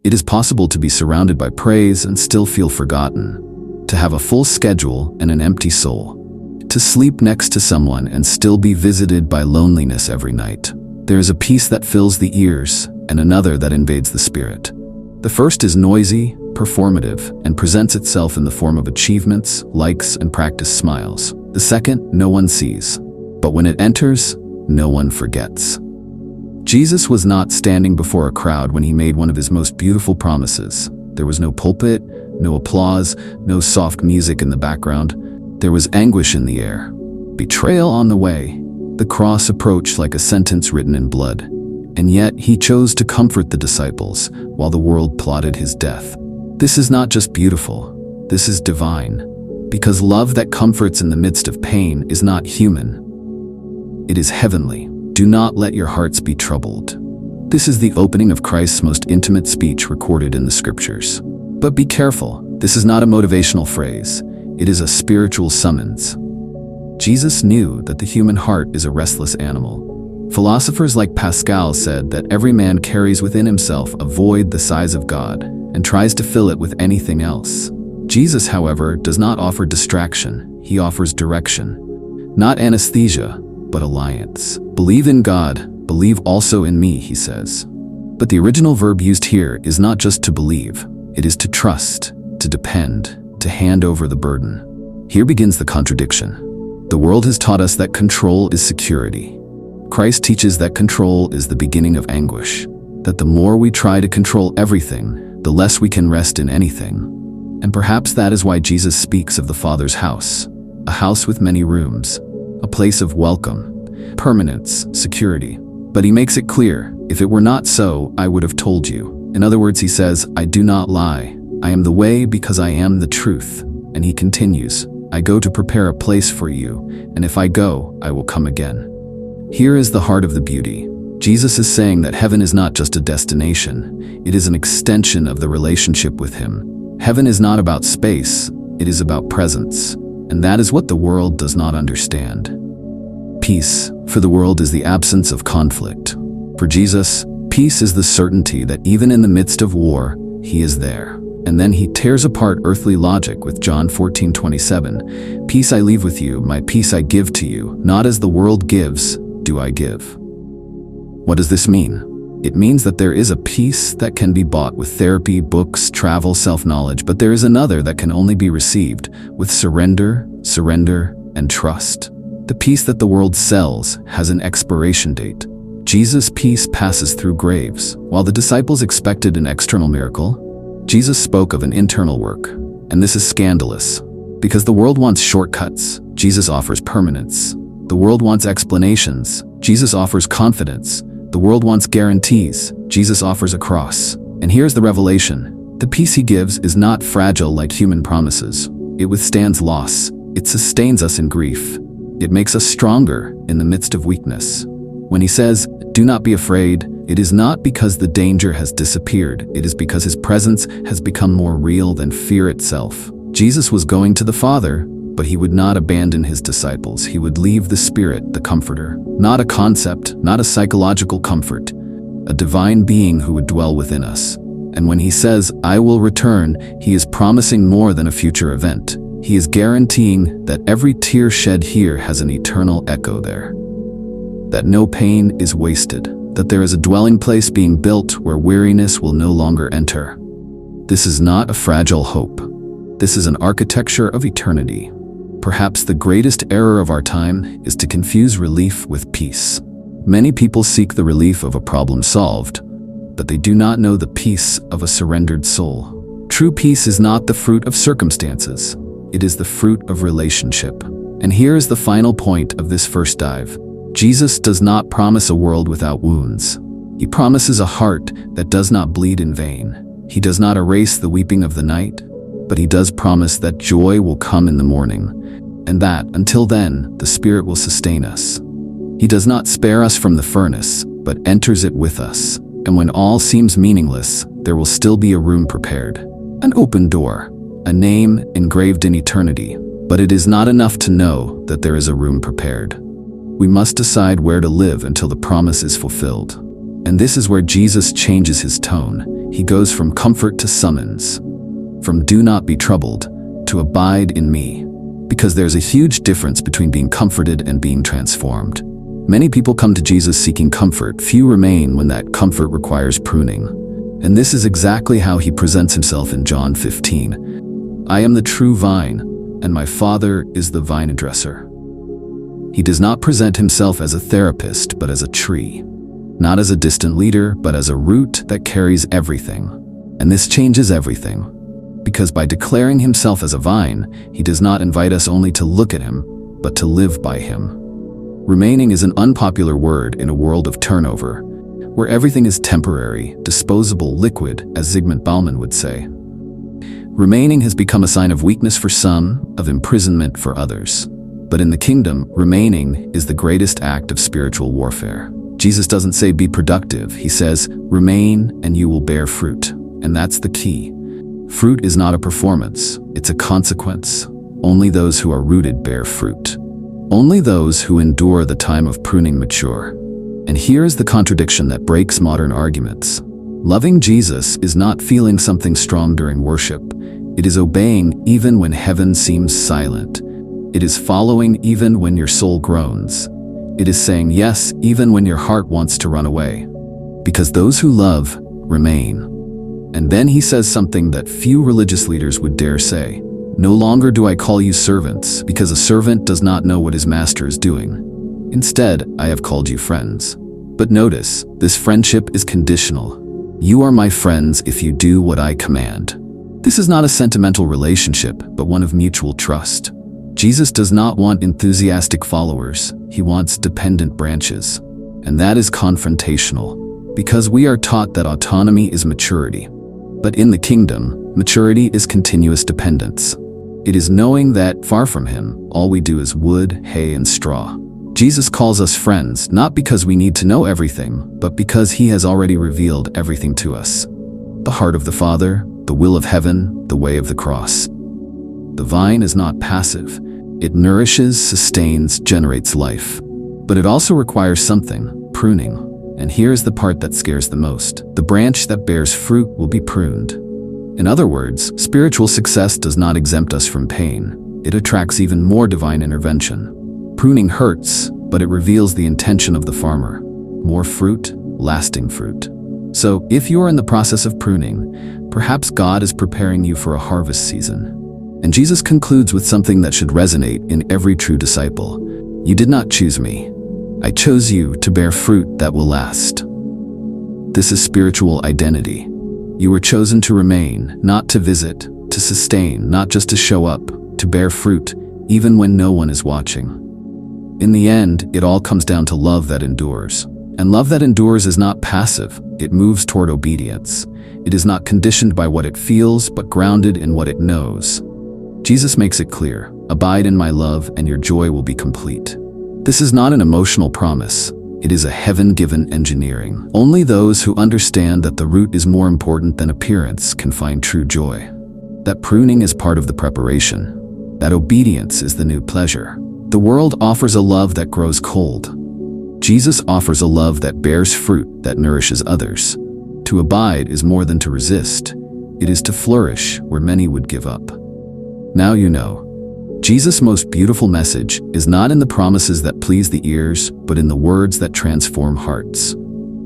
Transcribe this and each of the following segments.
It is possible to be surrounded by praise and still feel forgotten, to have a full schedule and an empty soul, to sleep next to someone and still be visited by loneliness every night. There is a peace that fills the ears and another that invades the spirit. The first is noisy, performative, and presents itself in the form of achievements, likes, and practiced smiles. The second, no one sees, but when it enters, no one forgets. Jesus was not standing before a crowd when he made one of his most beautiful promises. There was no pulpit, no applause, no soft music in the background. There was anguish in the air, betrayal on the way. The cross approached like a sentence written in blood, and yet he chose to comfort the disciples while the world plotted his death. This is not just beautiful, this is divine, because love that comforts in the midst of pain is not human. It is heavenly. Do not let your hearts be troubled. This is the opening of Christ's most intimate speech recorded in the scriptures. But be careful, this is not a motivational phrase. It is a spiritual summons. Jesus knew that the human heart is a restless animal. Philosophers like Pascal said that every man carries within himself a void the size of God and tries to fill it with anything else. Jesus, however, does not offer distraction. He offers direction. Not anesthesia, but alliance. Believe in God, believe also in me, he says. But the original verb used here is not just to believe. It is to trust, to depend, to hand over the burden. Here begins the contradiction. The world has taught us that control is security. Christ teaches that control is the beginning of anguish, that the more we try to control everything, the less we can rest in anything. And perhaps that is why Jesus speaks of the Father's house, a house with many rooms, a place of welcome, permanence, security. But he makes it clear, if it were not so, I would have told you. In other words, he says, I do not lie. I am the way because I am the truth. And he continues, I go to prepare a place for you, and if I go, I will come again. Here is the heart of the beauty. Jesus is saying that heaven is not just a destination, it is an extension of the relationship with him. Heaven is not about space, it is about presence. And that is what the world does not understand. Peace, for the world, is the absence of conflict. For Jesus, peace is the certainty that even in the midst of war, he is there. And then he tears apart earthly logic with John 14:27. Peace I leave with you, my peace I give to you. Not as the world gives, do I give. What does this mean? It means that there is a peace that can be bought with therapy, books, travel, self-knowledge, but there is another that can only be received with surrender, and trust. The peace that the world sells has an expiration date. Jesus' peace passes through graves. While the disciples expected an external miracle, Jesus spoke of an internal work. And this is scandalous, because the world wants shortcuts. Jesus offers permanence. The world wants explanations. Jesus offers confidence. The world wants guarantees. Jesus offers a cross. And here's the revelation. The peace he gives is not fragile like human promises. It withstands loss. It sustains us in grief. It makes us stronger in the midst of weakness. When he says, do not be afraid, it is not because the danger has disappeared. It is because his presence has become more real than fear itself. Jesus was going to the Father, but he would not abandon his disciples. He would leave the Spirit, the Comforter. Not a concept, not a psychological comfort, a divine being who would dwell within us. And when he says, I will return, he is promising more than a future event. He is guaranteeing that every tear shed here has an eternal echo there. That no pain is wasted, that there is a dwelling place being built where weariness will no longer enter. This is not a fragile hope. This is an architecture of eternity. Perhaps the greatest error of our time is to confuse relief with peace. Many people seek the relief of a problem solved, but they do not know the peace of a surrendered soul. True peace is not the fruit of circumstances. It is the fruit of relationship. And here is the final point of this first dive. Jesus does not promise a world without wounds. He promises a heart that does not bleed in vain. He does not erase the weeping of the night, but he does promise that joy will come in the morning, and that, until then, the Spirit will sustain us. He does not spare us from the furnace, but enters it with us. And when all seems meaningless, there will still be a room prepared, an open door, a name engraved in eternity. But it is not enough to know that there is a room prepared. We must decide where to live until the promise is fulfilled. And this is where Jesus changes his tone. He goes from comfort to summons, from do not be troubled to abide in me. Because there's a huge difference between being comforted and being transformed. Many people come to Jesus seeking comfort. Few remain when that comfort requires pruning. And this is exactly how he presents himself in John 15. I am the true vine, and my Father is the vine dresser. He does not present himself as a therapist, but as a tree. Not as a distant leader, but as a root that carries everything. And this changes everything. Because by declaring himself as a vine, he does not invite us only to look at him, but to live by him. Remaining is an unpopular word in a world of turnover, where everything is temporary, disposable, liquid, as Zygmunt Bauman would say. Remaining has become a sign of weakness for some, of imprisonment for others. But in the kingdom, remaining is the greatest act of spiritual warfare. Jesus doesn't say be productive. He says, remain and you will bear fruit. And that's the key. Fruit is not a performance, it's a consequence. Only those who are rooted bear fruit. Only those who endure the time of pruning mature. And here is the contradiction that breaks modern arguments. Loving Jesus is not feeling something strong during worship. It is obeying even when heaven seems silent. It is following even when your soul groans. It is saying yes even when your heart wants to run away. Because those who love remain. And then he says something that few religious leaders would dare say. No longer do I call you servants, because a servant does not know what his master is doing. Instead, I have called you friends. But notice, this friendship is conditional. You are my friends if you do what I command. This is not a sentimental relationship, but one of mutual trust. Jesus does not want enthusiastic followers. He wants dependent branches. And that is confrontational, because we are taught that autonomy is maturity. But in the kingdom, maturity is continuous dependence. It is knowing that, far from him, all we do is wood, hay, and straw. Jesus calls us friends, not because we need to know everything, but because he has already revealed everything to us. The heart of the Father, the will of heaven, the way of the cross. The vine is not passive. It nourishes, sustains, generates life. But it also requires something, pruning. And here's the part that scares the most. The branch that bears fruit will be pruned. In other words, spiritual success does not exempt us from pain. It attracts even more divine intervention. Pruning hurts, but it reveals the intention of the farmer. More fruit, lasting fruit. So, if you are in the process of pruning, perhaps God is preparing you for a harvest season. And Jesus concludes with something that should resonate in every true disciple. You did not choose me. I chose you to bear fruit that will last. This is spiritual identity. You were chosen to remain, not to visit, to sustain, not just to show up, to bear fruit, even when no one is watching. In the end, it all comes down to love that endures. And love that endures is not passive. It moves toward obedience. It is not conditioned by what it feels, but grounded in what it knows. Jesus makes it clear, abide in my love and your joy will be complete. This is not an emotional promise. It is a heaven-given engineering. Only those who understand that the root is more important than appearance can find true joy. That pruning is part of the preparation. That obedience is the new pleasure. The world offers a love that grows cold. Jesus offers a love that bears fruit, that nourishes others. To abide is more than to resist. It is to flourish where many would give up. Now you know. Jesus' most beautiful message is not in the promises that please the ears, but in the words that transform hearts.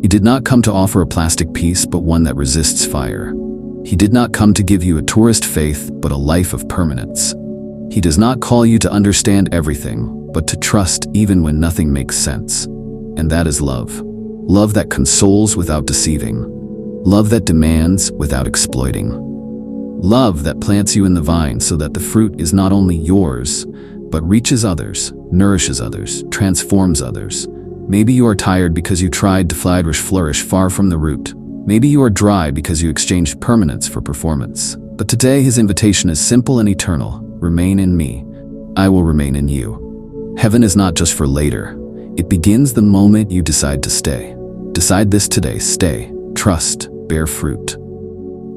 He did not come to offer a plastic peace, but one that resists fire. He did not come to give you a tourist faith, but a life of permanence. He does not call you to understand everything, but to trust even when nothing makes sense. And that is love. Love that consoles without deceiving. Love that demands without exploiting. Love that plants you in the vine so that the fruit is not only yours, but reaches others, nourishes others, transforms others. Maybe you are tired because you tried to flourish far from the root. Maybe you are dry because you exchanged permanence for performance. But today his invitation is simple and eternal. Remain in me. I will remain in you. Heaven is not just for later. It begins the moment you decide to stay. Decide this today. Stay, trust, bear fruit.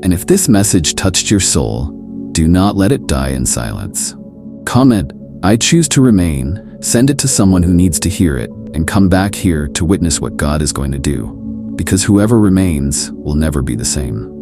And if this message touched your soul, do not let it die in silence. Comment, I choose to remain, send it to someone who needs to hear it, and come back here to witness what God is going to do. because whoever remains will never be the same.